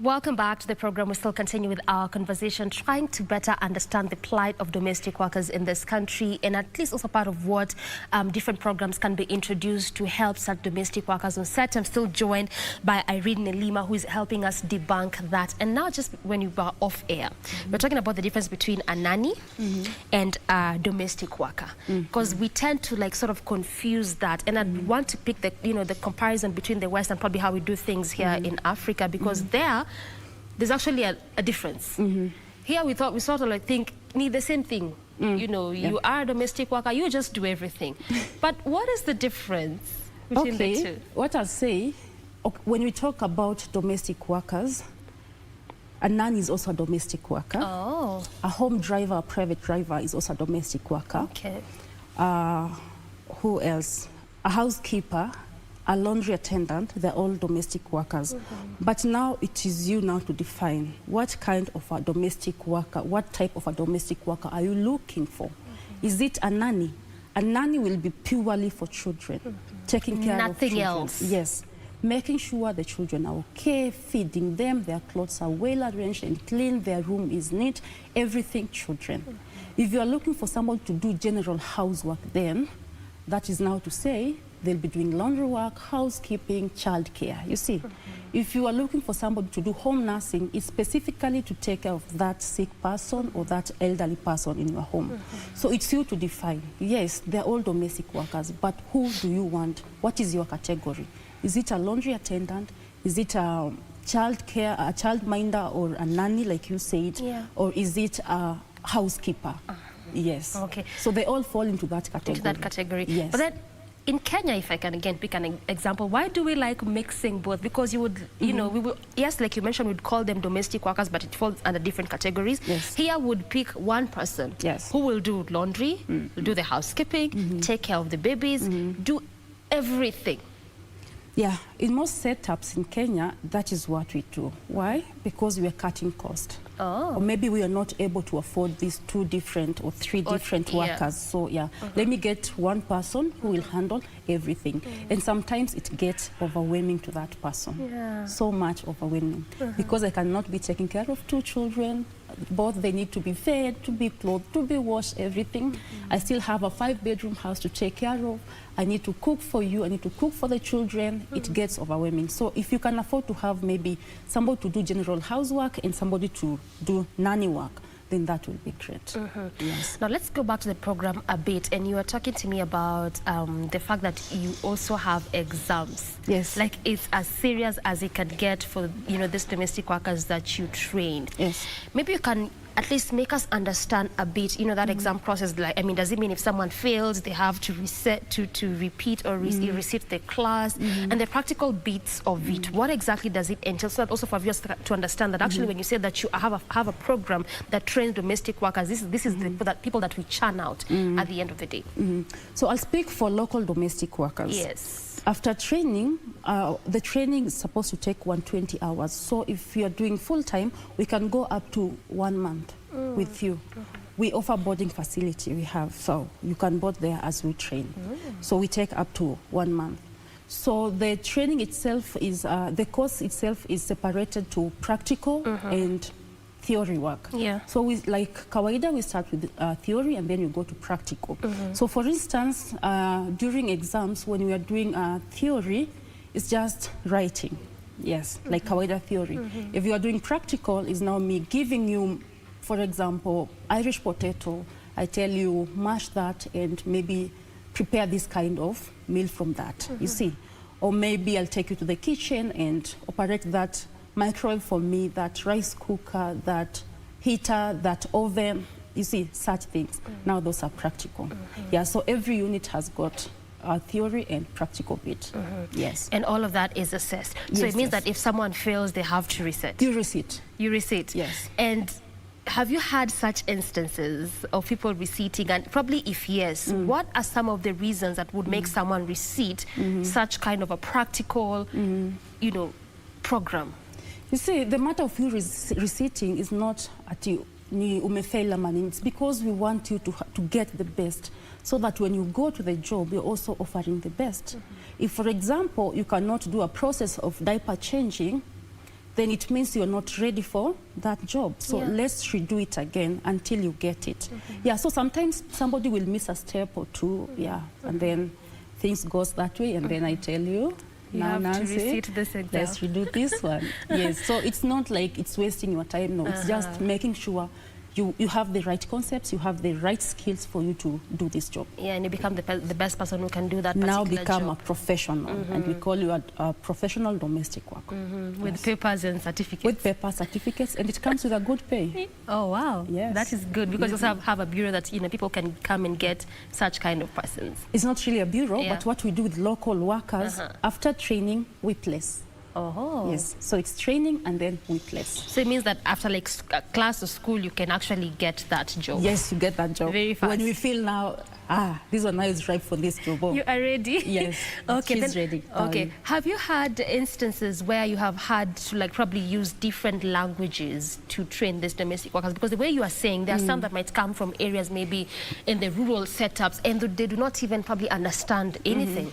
Welcome back to the program. We still continue with our conversation, trying to better understand the plight of domestic workers in this country, and at least also part of what different programs can be introduced to help such domestic workers on set. I'm still joined by Irene Nelima, who is helping us debunk that. And now, just when you were off air, we're talking about the difference between a nanny and a domestic worker, because we tend to sort of confuse that. And I want to pick the the comparison between the West and probably how we do things here in Africa, because there's actually a difference. Here we sort of think need the same thing. You are a domestic worker, you just do everything. But what is the difference between the two? What I'll say, when we talk about domestic workers, a nanny is also a domestic worker. Oh. A home driver, a private driver is also a domestic worker. Okay. Who else? A housekeeper, a laundry attendant, they're all domestic workers. But now it is you now to define what kind of a domestic worker, what type of a domestic worker are you looking for? Is it a nanny? A nanny will be purely for children, taking care of children. Nothing else. Yes. Making sure the children are okay, feeding them, their clothes are well arranged and clean, their room is neat, everything children. If you are looking for someone to do general housework, then that is now to say they'll be doing laundry work, housekeeping, childcare. You see, if you are looking for somebody to do home nursing, it's specifically to take care of that sick person or that elderly person in your home. So it's you to define. Yes, they're all domestic workers, but who do you want? What is your category? Is it a laundry attendant? Is it a childcare, a childminder, or a nanny, like you said? Yeah. Or is it a housekeeper? Yes. Okay. So they all fall into that category. Into that category. Yes. But then, in Kenya, if I can again pick an example, why do we like mixing both? Because you would, we would, yes, like you mentioned, we'd call them domestic workers, but it falls under different categories. Yes. Here would pick one person who will do laundry, do the housekeeping, take care of the babies, do everything. Yeah, in most setups in Kenya, that is what we do. Why? Because we are cutting cost. Oh. Or maybe we are not able to afford these two different or three different workers. So let me get one person who will handle everything. And sometimes it gets overwhelming to that person. Yeah. So much overwhelming. Because I cannot be taking care of two children. Both they need to be fed, to be clothed, to be washed, everything. I still have a 5-bedroom house to take care of. I need to cook for you, I need to cook for the children. It gets overwhelming. So if you can afford to have maybe somebody to do general housework and somebody to do nanny work, then that will be great. Yes. Now let's go back to the program a bit, and you were talking to me about the fact that you also have exams. Yes. Like it's as serious as it can get for these domestic workers that you trained. Yes. Maybe you can at least make us understand a bit, that exam process. Like, I mean, does it mean if someone fails, they have to repeat or resit the class, and the practical bits of it? What exactly does it entail? So that also for viewers to understand that actually, when you say that you have a program that trains domestic workers, this is the people that we churn out at the end of the day. So I'll speak for local domestic workers. Yes. After training, the training is supposed to take 120 hours. So if you're doing full-time, we can go up to 1 month with you. We offer boarding facility we have, so you can board there as we train. So we take up to 1 month. So the training itself is, the course itself is separated to practical and theory work. Yeah. So we, like kawaida, we start with theory and then you go to practical. So for instance, during exams, when we are doing theory, it's just writing. Yes, like kawaida theory. If you are doing practical, it's now me giving you, for example, Irish potato. I tell you, mash that and maybe prepare this kind of meal from that, you see. Or maybe I'll take you to the kitchen and operate that microwave for me, that rice cooker, that heater, that oven, you see, such things. Now those are practical. Yeah, so every unit has got a theory and practical bit. Yes. And all of that is assessed. So it means that if someone fails, they have to reset. You resit. You resit. Yes. And have you had such instances of people reseating? And probably if yes, what are some of the reasons that would make someone reseat such kind of a practical, program? You see, the matter of you reseating is not at you. It's because we want you to get the best, so that when you go to the job, you're also offering the best. If, for example, you cannot do a process of diaper changing, then it means you're not ready for that job. So let's redo it again until you get it. Yeah, so sometimes somebody will miss a step or two, and then things goes that way, and then I tell you, now Nancy, let's redo this one. Yes, so it's not like it's wasting your time, no, it's just making sure you have the right concepts, you have the right skills for you to do this job. Yeah, and you become the best person who can do that particular job. Now become a professional, and we call you a professional domestic worker. With papers and certificates. With paper certificates, and it comes with a good pay. Oh, wow. Yes. That is good, because you also have a bureau that, people can come and get such kind of persons. It's not really a bureau, but what we do with local workers, after training, we place. Oh. Yes, so it's training and then we place. So it means that after like class or school, you can actually get that job. Yes, you get that job. Very fast. When we feel now, this one now is ripe for this job. You are ready? Yes, she's ready. Okay, have you had instances where you have had to like probably use different languages to train these domestic workers? Because the way you are saying, there are some that might come from areas maybe in the rural setups, and they do not even probably understand anything.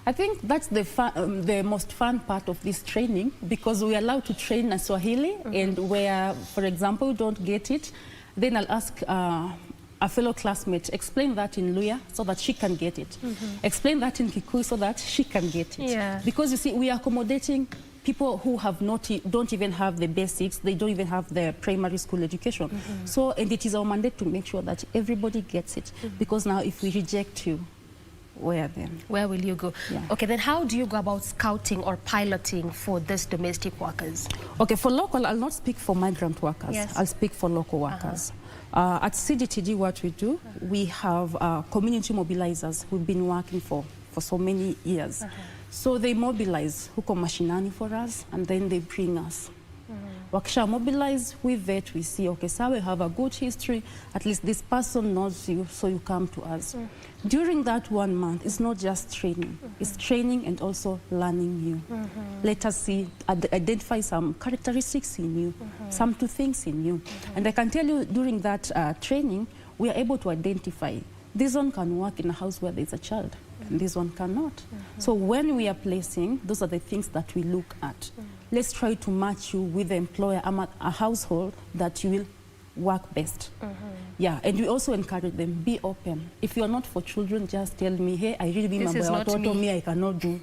I think that's the most fun part of this training, because we are allowed to train in Swahili, and where, for example, we don't get it, then I'll ask a fellow classmate, explain that in Luya so that she can get it. Explain that in Kikuyu so that she can get it. Yeah. Because you see, we are accommodating people who don't even have the basics, they don't even have their primary school education. So, and it is our mandate to make sure that everybody gets it, because now if we reject you, where will you go? Okay, then how do you go about scouting or piloting for these domestic workers? Okay, for local, I'll not speak for migrant workers. I'll speak for local workers. At CDTD, what we do, we have community mobilizers who've been working for so many years. So they mobilize huko mashinani for us, and then they bring us. Wakisha mobilize, we vet, we see, okay, so we have a good history, at least this person knows you, so you come to us. During that 1 month, it's not just training, it's training and also learning you. Let us see, identify some characteristics in you, some two things in you. And I can tell you, during that training, we are able to identify, this one can work in a house where there's a child, and this one cannot. So when we are placing, those are the things that we look at. Let's try to match you with the employer, a household that you will work best. Yeah, and we also encourage them, be open. If you're not for children, just tell me, hey, I really remember what me I cannot do.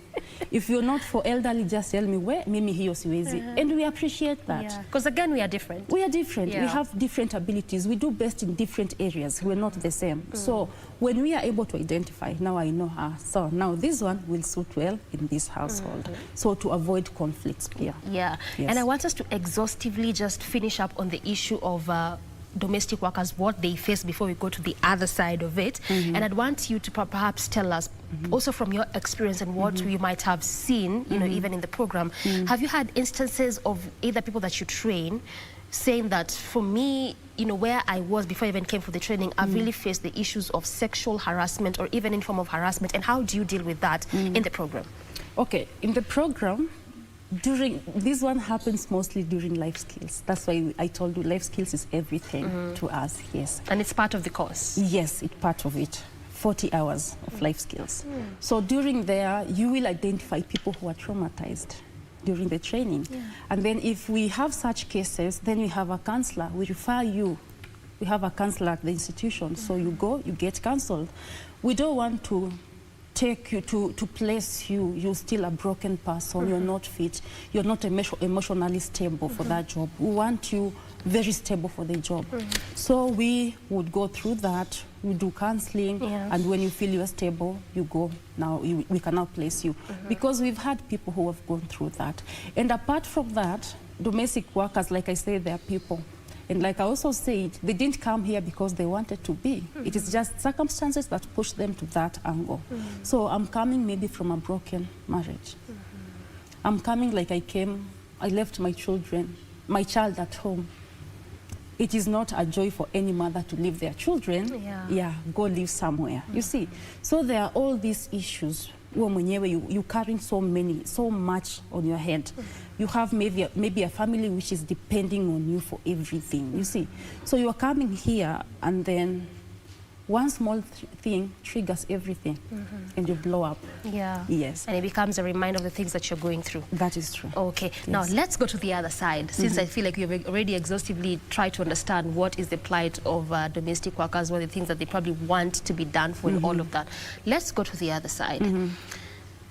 If you're not for elderly, just tell me, where mimi hiyo siwezi. And we appreciate that. Because again, we are different. We are different. We have different abilities. We do best in different areas. We're not the same. So when we are able to identify, now I know her. So now this one will suit well in this household. So to avoid conflicts here. Yeah. And I want us to exhaustively just finish up on the issue of domestic workers, what they face before we go to the other side of it. And I'd want you to perhaps tell us, also from your experience and what you might have seen, you know, even in the program, have you had instances of either people that you train saying that, for me, you know, where I was before I even came for the training, I've really faced the issues of sexual harassment or even in form of harassment, and how do you deal with that in the program? Okay, in the program, this one happens mostly during life skills. That's why I told you life skills is everything to us, yes. And it's part of the course? Yes, it's part of it. 40 hours of life skills. So during there, you will identify people who are traumatized during the training. And then if we have such cases, then we have a counselor. We refer you. We have a counselor at the institution. So you go, you get counseled. We don't want to take you to place you, you're still a broken person, you're not fit, you're not emotionally stable for that job. We want you very stable for the job. So we would go through that, we do counseling, and when you feel you're stable, you go, now we can now place you. Because we've had people who have gone through that. And apart from that, domestic workers, like I said, they are people. And like I also said, they didn't come here because they wanted to be. It is just circumstances that push them to that angle. So I'm coming maybe from a broken marriage. I'm coming like I left my child at home. It is not a joy for any mother to leave their children. Go live somewhere. You see, so there are all these issues. You carrying so much on your head. You have maybe a family which is depending on you for everything, you see. So you are coming here and then one small thing triggers everything, and you blow up. Yeah. Yes. And it becomes a reminder of the things that you're going through. That is true. Okay. Yes. Now, let's go to the other side. Since I feel like you've already exhaustively tried to understand what is the plight of domestic workers, what are the things that they probably want to be done for, and all of that. Let's go to the other side.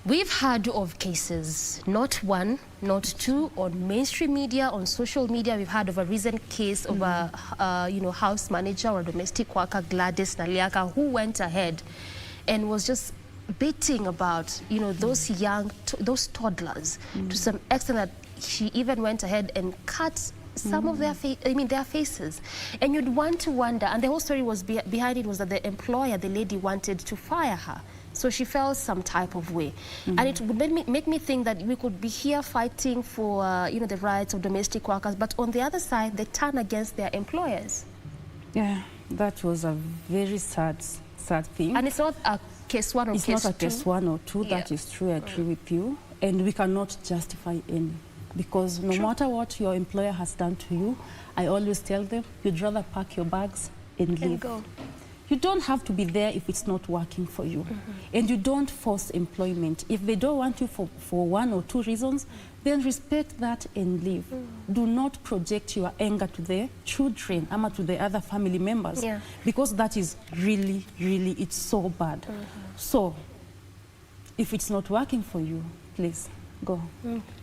We've heard of cases, not one, not two, on mainstream media, on social media. We've heard of a recent case of a house manager or domestic worker, Gladys Naliaka, who went ahead and was just beating about, those those toddlers to some extent that she even went ahead and cut some of their faces. And you'd want to wonder, and the whole story was behind it was that the employer, the lady, wanted to fire her. So she felt some type of way. And it would make me think that we could be here fighting for, the rights of domestic workers, but on the other side, they turn against their employers. Yeah, that was a very sad thing. And it's not a case one or case two. It's not a case one or two, that is true, I agree with you. And we cannot justify any. Because no matter what your employer has done to you, I always tell them, you'd rather pack your bags and leave. Go. You don't have to be there if it's not working for you. And you don't force employment. If they don't want you for one or two reasons, then respect that and leave. Do not project your anger to the children or to the other family members. Because that is really, really, it's so bad. So, if it's not working for you, please go.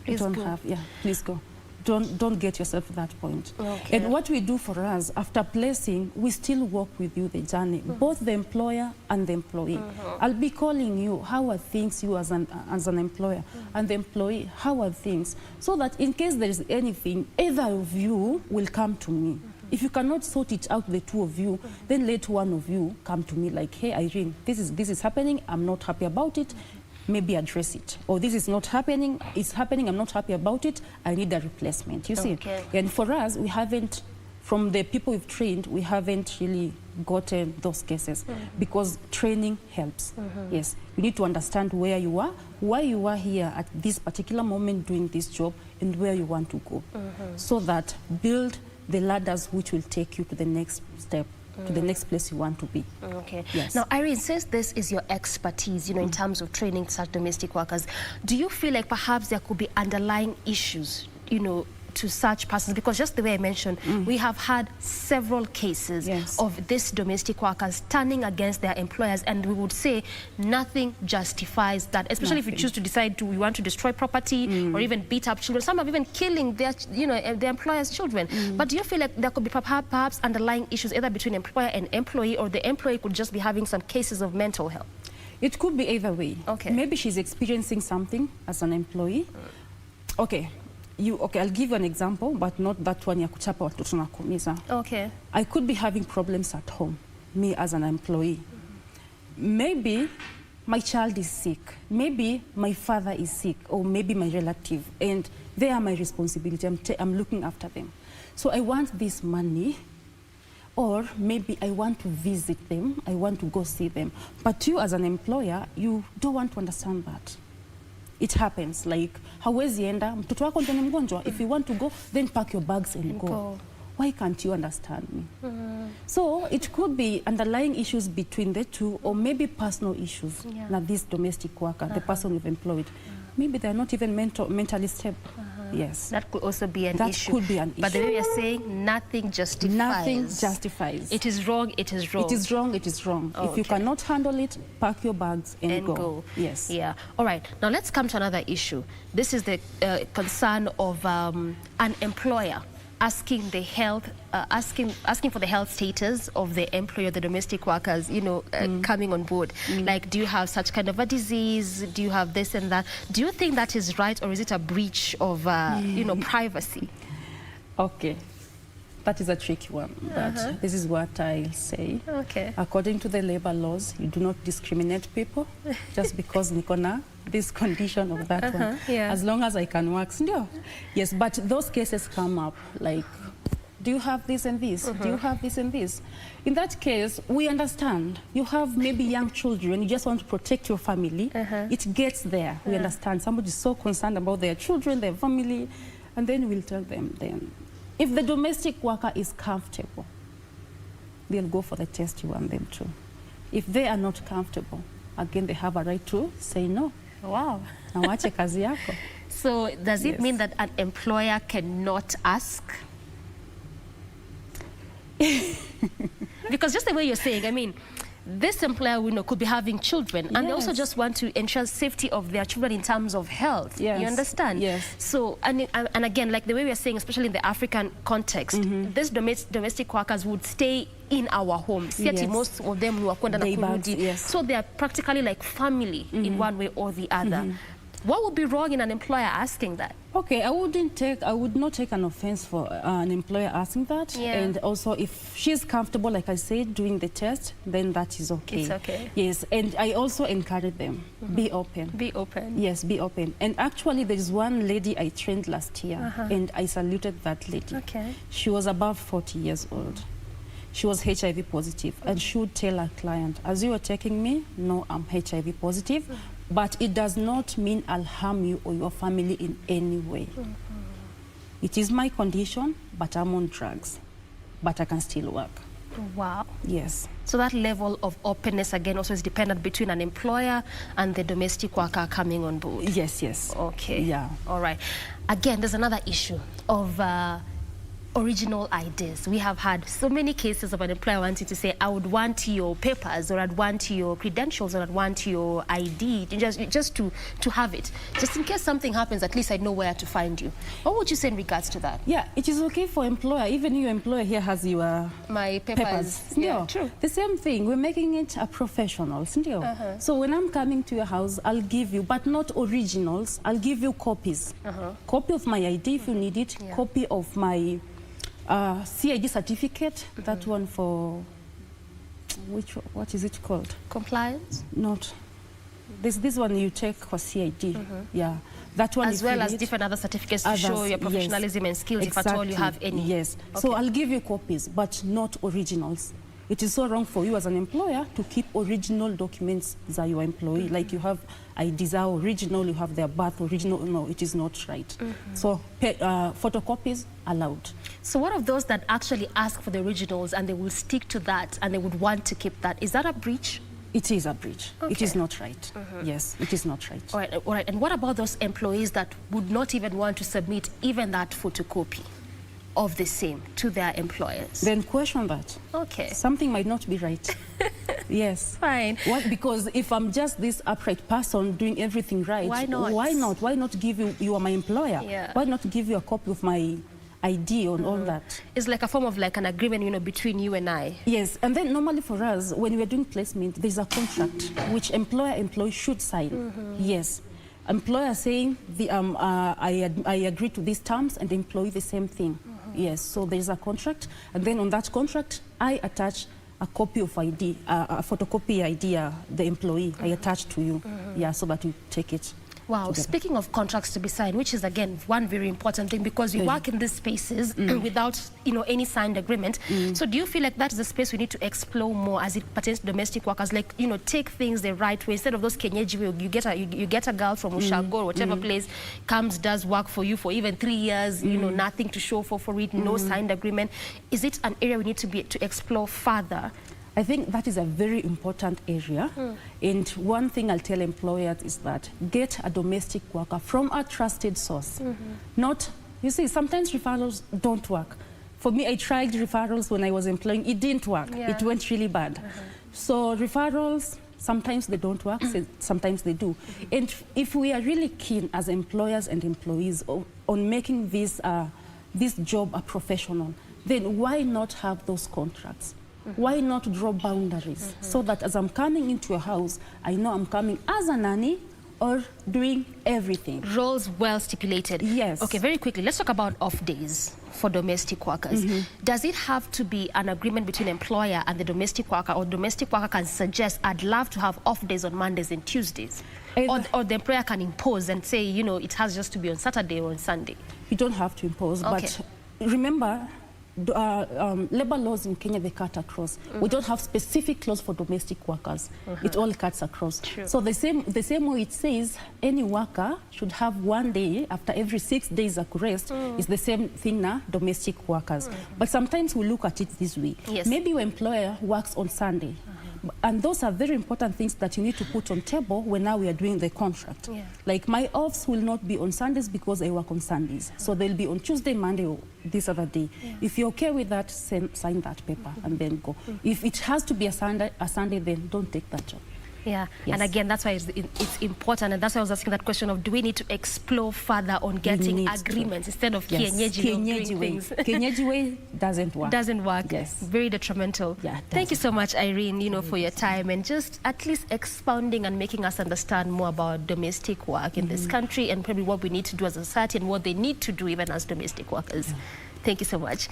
Please don't go. have, please go. Don't get yourself to that point. Okay. And what we do for us, after placing, we still walk with you the journey, both the employer and the employee. I'll be calling you, how are things, you as an employer, and the employee, how are things? So that in case there is anything, either of you will come to me. If you cannot sort it out, the two of you, then let one of you come to me like, hey, Irene, this is happening, I'm not happy about it. Maybe address it. Or this is not happening, it's happening, I'm not happy about it, I need a replacement, you see. And for us, we haven't, from the people we've trained, we haven't really gotten those cases because training helps. Yes, you need to understand where you are, why you are here at this particular moment doing this job, and where you want to go. So that build the ladders which will take you to the next step, to the next place you want to be. Okay. Yes. Now, Irene, since this is your expertise, in terms of training such domestic workers, do you feel like perhaps there could be underlying issues, to such persons? Because just the way I mentioned, we have had several cases of these domestic workers turning against their employers, and we would say nothing justifies that, especially if you choose to decide we want to destroy property or even beat up children. Some are even killing their, their employers' children. But do you feel like there could be perhaps underlying issues either between employer and employee, or the employee could just be having some cases of mental health? It could be either way. Okay. Maybe she's experiencing something as an employee. Okay, I'll give you an example, but not that one ya kuchapa watoto na kuumiza. Okay. I could be having problems at home, me as an employee. Maybe my child is sick, maybe my father is sick, or maybe my relative, and they are my responsibility. I'm looking after them. So I want this money, or maybe I want to visit them, I want to go see them. But you as an employer, you don't want to understand that. It happens, like, hawezi enda, mtoto wako ndio ni mgonjwa. If you want to go, then pack your bags and go. Why can't you understand me? So it could be underlying issues between the two, or maybe personal issues. Now this domestic worker, the person you've employed, maybe they're not even mentally stable. Yes. That could also be an issue. That could be an issue. But the way you're saying, nothing justifies. Nothing justifies. It is wrong, it is wrong. It is wrong, it is wrong. If you cannot handle it, pack your bags and go. Yes. Yeah. All right. Now let's come to another issue. This is the concern of an employer asking the health, asking for the health status of the employer, the domestic workers, coming on board. Like, do you have such kind of a disease? Do you have this and that? Do you think that is right, or is it a breach of, privacy? Okay. That is a tricky one, but this is what I'll say. Okay. According to the labor laws, you do not discriminate people just because Nikona this condition of that one. Yeah. As long as I can work. No. Yes, but those cases come up like, do you have this and this? Do you have this and this? In that case, we understand. You have maybe young children, you just want to protect your family. It gets there. We understand. Somebody is so concerned about their children, their family, and then we'll tell them then. If the domestic worker is comfortable, they'll go for the test you want them to. If they are not comfortable, again, they have a right to say no. Wow. Na wache kazi yako. So does it mean that an employer cannot ask? Because just the way you're saying, I mean, this employer, we know, could be having children, and they also just want to ensure safety of their children in terms of health. Yes. You understand? Yes. So, and again, like the way we are saying, especially in the African context, these domestic workers would stay in our homes. Yet most of them who are kwenda na kurudi. So they are practically like family in one way or the other. What would be wrong in an employer asking that? Okay, I would not take an offense for an employer asking that. And also, if she's comfortable, like I said, doing the test, then that is okay. It's okay. Yes, and I also encourage them, be open. Be open. Yes, be open. And actually, there is one lady I trained last year, and I saluted that lady. Okay. She was above 40 years old. She was HIV positive, and she would tell her client, as you are taking me, no, I'm HIV positive, but it does not mean I'll harm you or your family in any way. It is my condition, but I'm on drugs, but I can still work. Wow. Yes. So that level of openness, again, also is dependent between an employer and the domestic worker coming on board. Yes, yes. Okay. Yeah. All right. Again, there's another issue of original IDs. We have had so many cases of an employer wanting to say, I would want your papers, or I'd want your credentials, or I'd want your ID, just to have it. Just in case something happens, at least I know where to find you. What would you say in regards to that? Yeah, it is okay for employer. Even your employer here has your my papers. Yeah, true. The same thing. We're making it a professional. So when I'm coming to your house, I'll give you, but not originals. I'll give you copies. Copy of my ID if you need it. Copy of my CID certificate, that one for, what is it called? Compliance? Not. This one you take for CID. Yeah. That one as well as different other certificates to show your professionalism and skills, if at all you have any. Yes. Okay. So I'll give you copies, but not originals. It is so wrong for you as an employer to keep original documents as your employee. Like you have IDs are original, you have their birth original. No, it is not right. So photocopies allowed. So what of those that actually ask for the originals and they will stick to that and they would want to keep that? Is that a breach? It is a breach. Okay. It is not right. Yes, it is not right. All right. And what about those employees that would not even want to submit even that photocopy of the same to their employers? Then question that. Okay. Something might not be right. Yes. Fine. What? Because if I'm just this upright person doing everything right, why not? Why not? Why not give you are my employer? Yeah. Why not give you a copy of my ID and all that? It's like a form of like an agreement, you know, between you and I. Yes, and then normally for us, when we're doing placement, there's a contract which employee should sign. Yes. Employer saying I agree to these terms, and the employee the same thing. Yes, so there's a contract, and then on that contract, I attach a copy of ID, a photocopy ID, the employee, I attach to you, yeah, so that you take it. Wow, together. Speaking of contracts to be signed, which is again one very important thing, because we work in these spaces without, you know, any signed agreement. So do you feel like that is a space we need to explore more as it pertains to domestic workers? Like, you know, take things the right way instead of those kenyeji way. You get a girl from Ushago or whatever place, comes, does work for you for even 3 years, you know, nothing to show for it, no signed agreement. Is it an area we need to explore further? I think that is a very important area. And one thing I'll tell employers is that get a domestic worker from a trusted source. Not, you see, sometimes referrals don't work. For me, I tried referrals when I was employing. It didn't work. It went really bad. So referrals, sometimes they don't work, sometimes they do. And if we are really keen as employers and employees on making this job a professional, then why not have those contracts? Why not draw boundaries so that as I'm coming into your house, I know I'm coming as a nanny or doing everything. Roles well stipulated. Yes. Okay, very quickly, let's talk about off days for domestic workers. Does it have to be an agreement between employer and the domestic worker, or domestic worker can suggest, I'd love to have off days on Mondays and Tuesdays? Or the employer can impose and say, you know, it has just to be on Saturday or on Sunday? You don't have to impose, but remember, labor laws in Kenya, they cut across. We don't have specific clause for domestic workers. It all cuts across. True. So the same way it says any worker should have 1 day after every 6 days of rest is the same thing now, domestic workers. But sometimes we look at it this way. Yes. Maybe your employer works on Sunday, And those are very important things that you need to put on table when now we are doing the contract. Yeah. Like my offs will not be on Sundays because I work on Sundays. So they'll be on Tuesday, Monday, or this other day. Yeah. If you're okay with that, sign that paper and then go. If it has to be a Sunday, then don't take that job. Yeah, yes. And again, that's why it's important, and that's why I was asking that question of, do we need to explore further on getting agreements instead of kienyeji things? Kienyeji way doesn't work. Doesn't work. Yes. Very detrimental. Yeah, thank you so much, Irene, for your time and just at least expounding and making us understand more about domestic work in this country and probably what we need to do as a society and what they need to do even as domestic workers. Thank you so much.